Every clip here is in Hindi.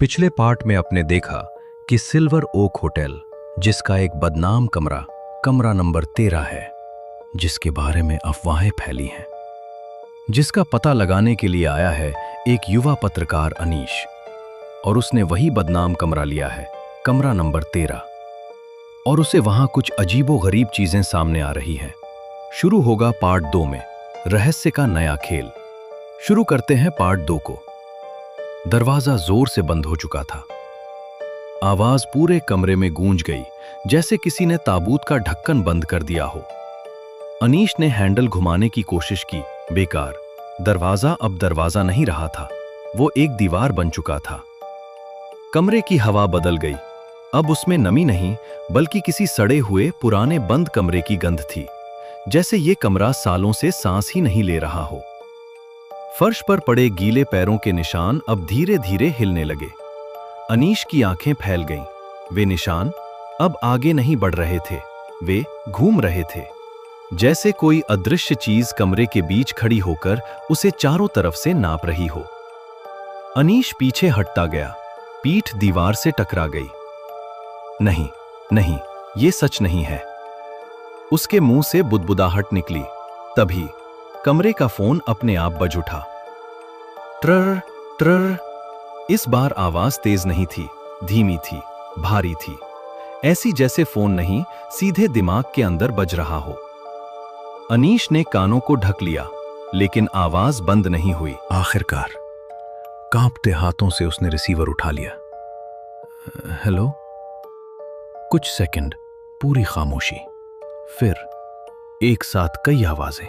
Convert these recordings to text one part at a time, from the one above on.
पिछले पार्ट में आपने देखा कि सिल्वर ओक होटल, जिसका एक बदनाम कमरा कमरा नंबर 13 है, जिसके बारे में अफवाहें फैली हैं, जिसका पता लगाने के लिए आया है एक युवा पत्रकार अनीश, और उसने वही बदनाम कमरा लिया है, कमरा नंबर 13, और उसे वहां कुछ अजीबोगरीब चीजें सामने आ रही हैं। शुरू होगा पार्ट 2 में रहस्य का नया खेल। शुरू करते हैं पार्ट 2 को। दरवाजा जोर से बंद हो चुका था। आवाज पूरे कमरे में गूंज गई, जैसे किसी ने ताबूत का ढक्कन बंद कर दिया हो। अनीश ने हैंडल घुमाने की कोशिश की, बेकार। दरवाजा अब दरवाजा नहीं रहा था, वो एक दीवार बन चुका था। कमरे की हवा बदल गई। अब उसमें नमी नहीं, बल्कि किसी सड़े हुए पुराने बंद कमरे की गंध थी, जैसे ये कमरा सालों से सांस ही नहीं ले रहा हो। फर्श पर पड़े गीले पैरों के निशान अब धीरे धीरे हिलने लगे। अनीश की आंखें फैल गईं। वे निशान अब आगे नहीं बढ़ रहे थे, वे घूम रहे थे, जैसे कोई अदृश्य चीज कमरे के बीच खड़ी होकर उसे चारों तरफ से नाप रही हो। अनीश पीछे हटता गया, पीठ दीवार से टकरा गई। नहीं नहीं, ये सच नहीं है। उसके मुंह से बुदबुदाहट निकली। तभी कमरे का फोन अपने आप बज उठा। ट्रर ट्रर। इस बार आवाज तेज नहीं थी, धीमी थी, भारी थी, ऐसी जैसे फोन नहीं, सीधे दिमाग के अंदर बज रहा हो। अनीश ने कानों को ढक लिया, लेकिन आवाज बंद नहीं हुई। आखिरकार कांपते हाथों से उसने रिसीवर उठा लिया। हेलो। कुछ सेकंड पूरी खामोशी, फिर एक साथ कई आवाजें।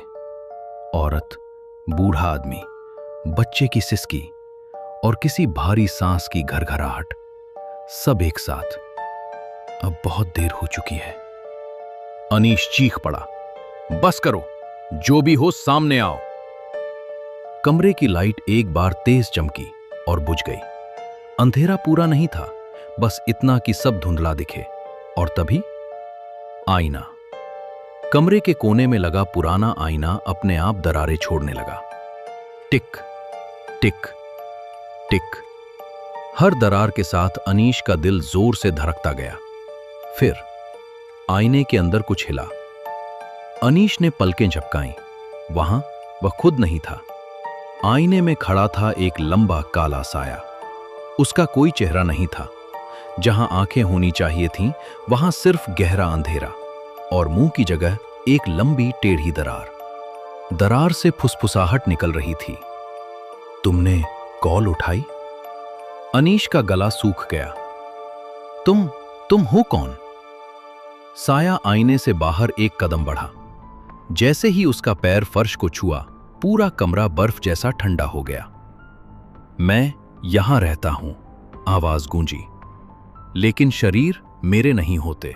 औरत, बूढ़ा आदमी, बच्चे की सिसकी और किसी भारी सांस की घरघराहट, सब एक साथ। अब बहुत देर हो चुकी है। अनीश चीख पड़ा, बस करो, जो भी हो सामने आओ। कमरे की लाइट एक बार तेज चमकी और बुझ गई। अंधेरा पूरा नहीं था, बस इतना कि सब धुंधला दिखे। और तभी आईना। कमरे के कोने में लगा पुराना आईना अपने आप दरारें छोड़ने लगा। टिक टिक टिक। हर दरार के साथ अनीश का दिल जोर से धड़कता गया। फिर आईने के अंदर कुछ हिला। अनीश ने पलकें झपकाईं। वहां वह खुद नहीं था। आईने में खड़ा था एक लंबा काला साया। उसका कोई चेहरा नहीं था। जहां आंखें होनी चाहिए थीं, वहां सिर्फ गहरा अंधेरा, और मुंह की जगह एक लंबी टेढ़ी दरार। दरार से फुसफुसाहट निकल रही थी। तुमने कॉल उठाई? अनीश का गला सूख गया। तुम हो कौन? साया आईने से बाहर एक कदम बढ़ा। जैसे ही उसका पैर फर्श को छुआ, पूरा कमरा बर्फ जैसा ठंडा हो गया। मैं यहां रहता हूं, आवाज गूंजी, लेकिन शरीर मेरे नहीं होते।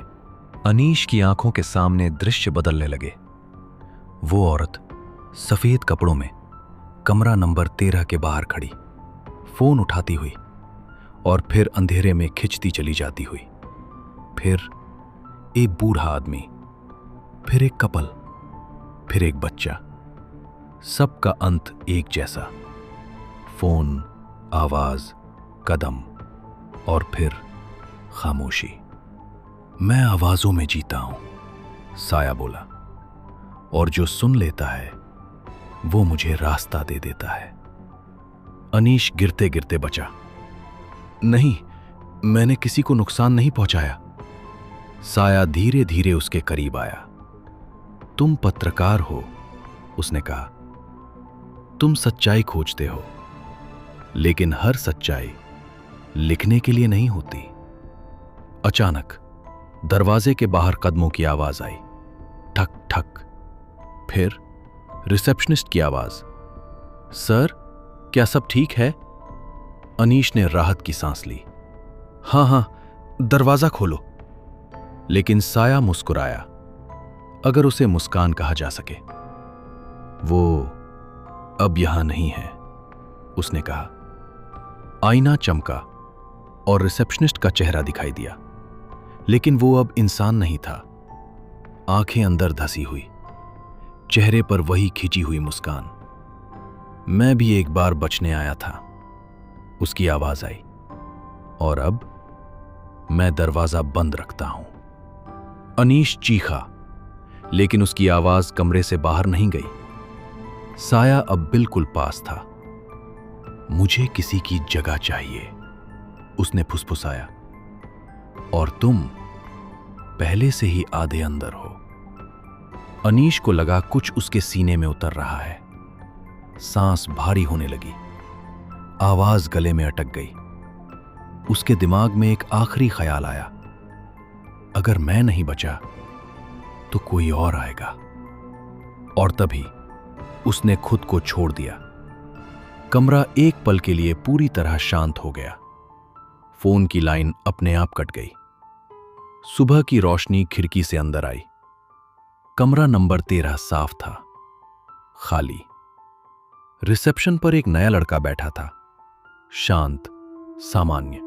अनीश की आंखों के सामने दृश्य बदलने लगे। वो औरत सफेद कपड़ों में कमरा नंबर 13 के बाहर खड़ी, फोन उठाती हुई और फिर अंधेरे में खिंचती चली जाती हुई। फिर एक बूढ़ा आदमी, फिर एक कपल, फिर एक बच्चा। सबका अंत एक जैसा। फोन, आवाज, कदम और फिर खामोशी। मैं आवाजों में जीता हूं, साया बोला, और जो सुन लेता है वो मुझे रास्ता दे देता है। अनीश गिरते गिरते बचा। नहीं, मैंने किसी को नुकसान नहीं पहुंचाया। साया धीरे धीरे उसके करीब आया। तुम पत्रकार हो, उसने कहा। तुम सच्चाई खोजते हो, लेकिन हर सच्चाई लिखने के लिए नहीं होती। अचानक दरवाजे के बाहर कदमों की आवाज आई, ठक ठक। फिर रिसेप्शनिस्ट की आवाज, सर, क्या सब ठीक है? अनीश ने राहत की सांस ली। हां, दरवाजा खोलो। लेकिन साया मुस्कुराया, अगर उसे मुस्कान कहा जा सके। वो अब यहां नहीं है, उसने कहा। आईना चमका और रिसेप्शनिस्ट का चेहरा दिखाई दिया, लेकिन वो अब इंसान नहीं था। आंखें अंदर धसी हुई, चेहरे पर वही खिंची हुई मुस्कान। मैं भी एक बार बचने आया था, उसकी आवाज आई। और अब मैं दरवाजा बंद रखता हूं। अनीश चीखा, लेकिन उसकी आवाज कमरे से बाहर नहीं गई। साया अब बिल्कुल पास था। मुझे किसी की जगह चाहिए, उसने फुसफुसाया, और तुम पहले से ही आधे अंदर हो। अनीश को लगा कुछ उसके सीने में उतर रहा है। सांस भारी होने लगी, आवाज गले में अटक गई। उसके दिमाग में एक आखिरी ख्याल आया, अगर मैं नहीं बचा तो कोई और आएगा। और तभी उसने खुद को छोड़ दिया। कमरा एक पल के लिए पूरी तरह शांत हो गया। फोन की लाइन अपने आप कट गई। सुबह की रोशनी खिड़की से अंदर आई। कमरा नंबर 13 साफ था, खाली। रिसेप्शन पर एक नया लड़का बैठा था, शांत, सामान्य।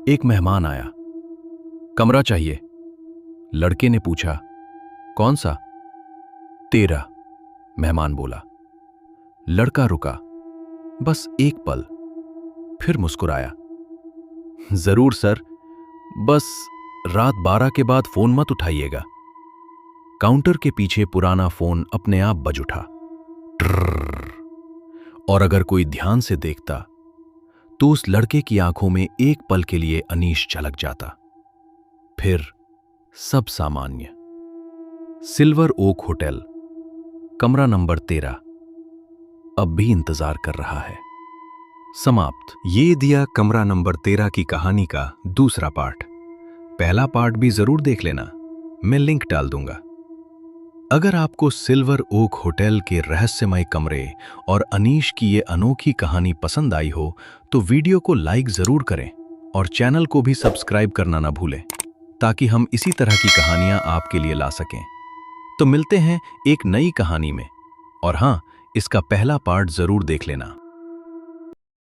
एक मेहमान आया। कमरा चाहिए, लड़के ने पूछा। कौन सा? 13, मेहमान बोला। लड़का रुका, बस एक पल, फिर मुस्कुराया। जरूर सर, बस रात 12 के बाद फोन मत उठाइएगा। काउंटर के पीछे पुराना फोन अपने आप बज उठा। ट्रर्र। और अगर कोई ध्यान से देखता तो उस लड़के की आंखों में एक पल के लिए अनीश झलक जाता। फिर सब सामान्य। सिल्वर ओक होटल, कमरा नंबर 13 अब भी इंतजार कर रहा है। समाप्त। ये दिया कमरा नंबर 13 की कहानी का दूसरा पार्ट। पहला पार्ट भी जरूर देख लेना, मैं लिंक डाल दूंगा। अगर आपको सिल्वर ओक होटल के रहस्यमय कमरे और अनीश की ये अनोखी कहानी पसंद आई हो तो वीडियो को लाइक जरूर करें और चैनल को भी सब्सक्राइब करना ना भूलें, ताकि हम इसी तरह की कहानियां आपके लिए ला सकें। तो मिलते हैं एक नई कहानी में, और हाँ, इसका पहला पार्ट जरूर देख लेना।